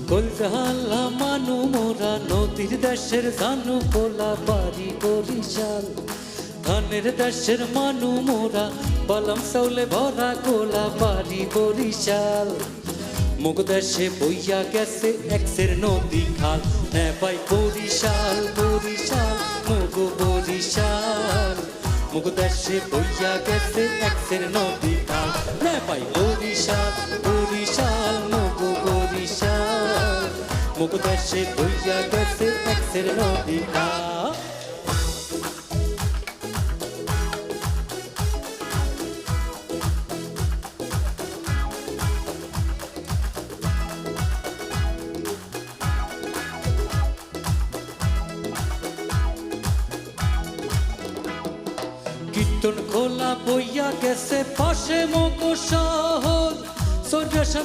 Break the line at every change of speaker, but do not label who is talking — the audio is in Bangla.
কলজালা মানু মোরা নদীর দেশের জানু পোলা বাড়ি বরিশাল। ধানের দেশের মানু মোরা বালাম চাউলে ভরা গোলা বাড়ি বরিশাল। মুগ দেশে বইয়া গেছে এক্সের নদী খাল, নে ভাই বরিশাল বরিশাল মুগ বরিশাল। মুগ দেশে বইয়া গেছে এক্সের নদী খাল, নে ভাই বরিশাল বরিশাল মুগ বরিশাল। মুগ দেশে বইয়া গেছে এক্সের নদী খাল। কীর্তন খোলা বইয়া গেছে পাশে মগ শহর।